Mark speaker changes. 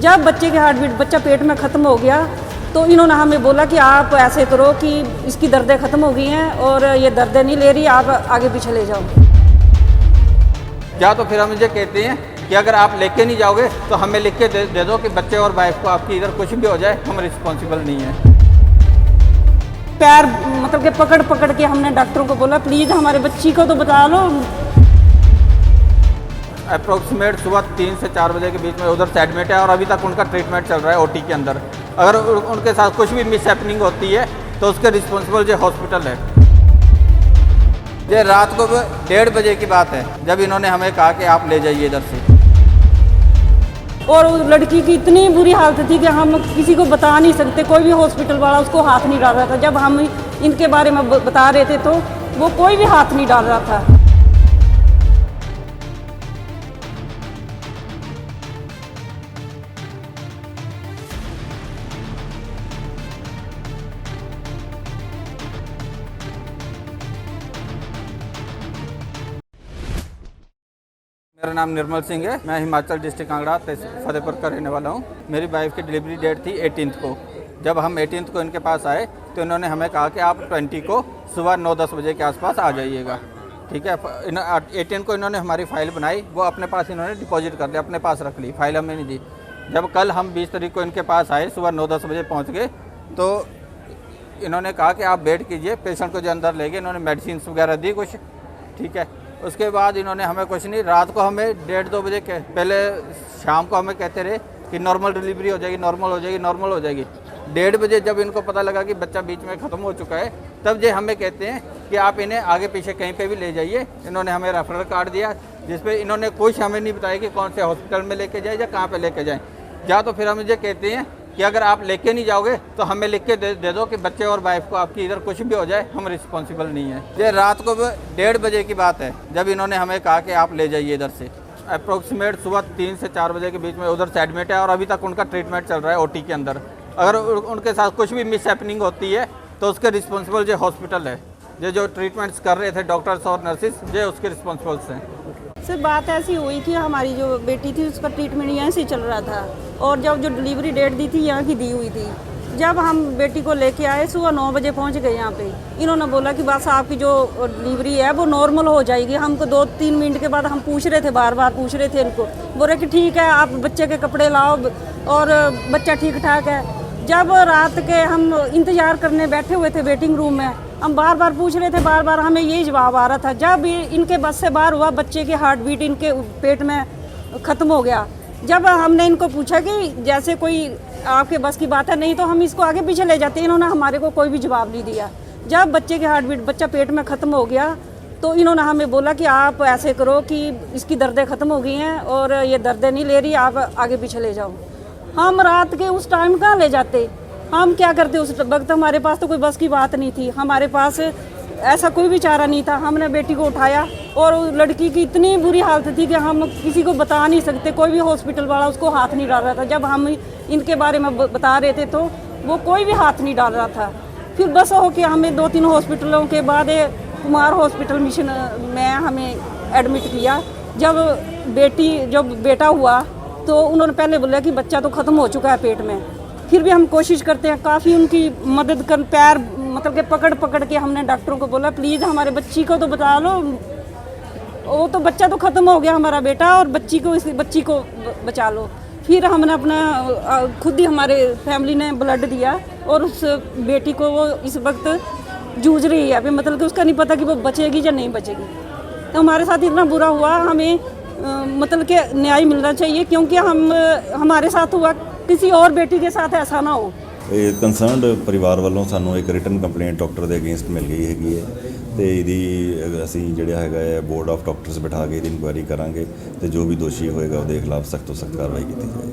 Speaker 1: जब बच्चे की हार्ट बीट, बच्चा पेट में ख़त्म हो गया तो इन्होंने हमें बोला कि आप ऐसे करो कि इसकी दर्दें ख़त्म हो गई हैं और ये दर्दें नहीं ले रही, आप आगे पीछे ले जाओ।
Speaker 2: या तो फिर हम मुझे कहते हैं कि अगर आप लेके नहीं जाओगे तो हमें लिख के दे दो कि बच्चे और वाइफ को आपकी इधर कुछ भी हो जाए, हम रिस्पॉन्सिबल नहीं है।
Speaker 1: पैर मतलब कि पकड़ पकड़ के हमने डॉक्टरों को बोला प्लीज़ हमारे बच्ची को तो बता लो।
Speaker 2: अप्रोक्सीमेट सुबह 3 से 4 बजे के बीच में उधर से एडमिट है और अभी तक उनका ट्रीटमेंट चल रहा है ओटी के अंदर। अगर उनके साथ कुछ भी मिस हैपनिंग होती है तो उसके रिस्पॉन्सिबल जो हॉस्पिटल है। ये रात को 1:30 बजे की बात है जब इन्होंने हमें कहा कि आप ले जाइए इधर से।
Speaker 1: और उस लड़की की इतनी बुरी हालत थी कि हम किसी को बता नहीं सकते, कोई भी हॉस्पिटल वाला उसको हाथ नहीं डाल रहा था। जब हम इनके बारे में बता रहे थे तो वो कोई भी हाथ नहीं डाल रहा था।
Speaker 2: मेरा नाम निर्मल सिंह है। मैं हिमाचल डिस्ट्रिक्ट कांगड़ा फतेहपुर का रहने वाला हूँ। मेरी वाइफ की डिलीवरी डेट थी 18 को। जब हम 18 को इनके पास आए तो इन्होंने हमें कहा कि आप 20 को सुबह 9-10 बजे के आसपास आ जाइएगा। ठीक है। 18 को इन्होंने हमारी फ़ाइल बनाई, वो अपने पास इन्होंने डिपॉजिट कर दिया, अपने पास रख ली, फ़ाइल हमें नहीं दी। जब कल हम 20 तारीख को इनके पास आए, सुबह 9-10 बजे पहुँच गए तो इन्होंने कहा कि आप वेट कीजिए। पेशेंट को जो अंदर ले गए, इन्होंने मेडिसिन वगैरह दी कुछ। ठीक है। उसके बाद इन्होंने हमें कुछ नहीं, रात को हमें 1:30-2 बजे के पहले शाम को हमें कहते रहे कि नॉर्मल डिलीवरी हो जाएगी, नॉर्मल हो जाएगी, नॉर्मल हो जाएगी। 1:30 बजे जब इनको पता लगा कि बच्चा बीच में ख़त्म हो चुका है, तब ये हमें कहते हैं कि आप इन्हें आगे पीछे कहीं पे भी ले जाइए। इन्होंने हमें रेफरल कार्ड दिया जिस पे इन्होंने कुछ हमें नहीं बताया कि कौन से हॉस्पिटल में लेके जाए या कहाँ पे लेके जाएं। या तो फिर हम मुझे कहते हैं कि अगर आप लेके नहीं जाओगे तो हमें लिख के दे दो कि बच्चे और वाइफ को आपकी इधर कुछ भी हो जाए, हम रिस्पॉन्सिबल नहीं है। ये रात को 1:30 बजे की बात है जब इन्होंने हमें कहा कि आप ले जाइए इधर से। अप्रोक्सीमेट सुबह 3 से 4 बजे के बीच में उधर से एडमिट है और अभी तक उनका ट्रीटमेंट चल रहा है ओटी के अंदर। अगर उनके साथ कुछ भी मिस हैपनिंग होती है तो उसके रिस्पॉन्सिबल जो हॉस्पिटल है, जो ट्रीटमेंट्स कर रहे थे डॉक्टर्स और नर्सिस, ये उसके रिस्पॉन्सिबल्स हैं।
Speaker 1: सर बात ऐसी हुई कि हमारी जो बेटी थी उसका ट्रीटमेंट यहाँ से चल रहा था और जब जो डिलीवरी डेट दी थी यहाँ की दी हुई थी। जब हम बेटी को लेके आए सुबह 9 बजे पहुँच गए यहाँ पे, इन्होंने बोला कि बस आपकी जो डिलीवरी है वो नॉर्मल हो जाएगी। हमको 2-3 मिनट के बाद हम पूछ रहे थे, बार बार पूछ रहे थे इनको, बोले कि ठीक है आप बच्चे के कपड़े लाओ और बच्चा ठीक ठाक है। जब रात के हम इंतज़ार करने बैठे हुए थे वेटिंग रूम में, हम बार बार पूछ रहे थे, बार बार हमें यही जवाब आ रहा था। जब इनके बस से बाहर हुआ, बच्चे की हार्ट बीट इनके पेट में ख़त्म हो गया। जब हमने इनको पूछा कि जैसे कोई आपके बस की बात है, नहीं तो हम इसको आगे पीछे ले जाते, इन्होंने हमारे को कोई भी जवाब नहीं दिया। जब बच्चे की हार्ट बीट, बच्चा पेट में ख़त्म हो गया तो इन्होंने हमें बोला कि आप ऐसे करो कि इसकी दर्दें ख़त्म हो गई हैं और ये दर्दें नहीं ले रही, आप आगे पीछे ले जाओ। हम रात के उस टाइम कहाँ ले जाते, हम क्या करते उस वक्त? हमारे पास तो कोई बस की बात नहीं थी, हमारे पास ऐसा कोई भी चारा नहीं था। हमने बेटी को उठाया और उस लड़की की इतनी बुरी हालत थी कि हम किसी को बता नहीं सकते, कोई भी हॉस्पिटल वाला उसको हाथ नहीं डाल रहा था। जब हम इनके बारे में बता रहे थे तो वो कोई भी हाथ नहीं डाल रहा था। फिर बस हो के हमें 2-3 हॉस्पिटलों के बाद कुमार हॉस्पिटल मिशन में हमें एडमिट किया। जब बेटा हुआ तो उन्होंने पहले बोला कि बच्चा तो ख़त्म हो चुका है पेट में। फिर भी हम कोशिश करते हैं, काफ़ी उनकी मदद कर, पैर मतलब कि पकड़ पकड़ के हमने डॉक्टरों को बोला प्लीज़ हमारे बच्ची को तो बता लो, वो तो बच्चा तो ख़त्म हो गया हमारा बेटा और बच्ची को बचा लो। फिर हमने अपना खुद ही हमारे फैमिली ने ब्लड दिया और उस बेटी को वो इस वक्त जूझ रही है अभी, मतलब कि उसका नहीं पता कि वो बचेगी या नहीं बचेगी। तो हमारे साथ इतना बुरा हुआ, हमें मतलब कि न्याय मिलना चाहिए क्योंकि हमारे साथ हुआ, किसी और बेटी के साथ ऐसा ना हो।
Speaker 3: ਕੰਸਰਨਡ ਪਰਿਵਾਰ ਵੱਲੋਂ ਸਾਨੂੰ ਇੱਕ ਰਿਟਨ ਕੰਪਲੇਂਟ ਡਾਕਟਰ ਦੇ ਅਗੇਂਸਟ ਮਿਲ ਗਈ ਹੈਗੀ ਹੈ ਤੇ ਇਹਦੀ ਅਸੀਂ ਜਿਹੜਾ ਹੈਗਾ ਹੈ ਬੋਰਡ ਆਫ ਡਾਕਟਰਸ ਬਿਠਾ ਕੇ ਇਹਦੀ ਇਨਕੁਆਇਰੀ ਕਰਾਂਗੇ ਤੇ ਜੋ ਵੀ ਦੋਸ਼ੀ ਹੋਏਗਾ ਉਹਦੇ ਖਿਲਾਫ ਸਖਤ ਤੋਂ ਸਖਤ ਕਾਰਵਾਈ ਕੀਤੀ ਜਾਏਗੀ।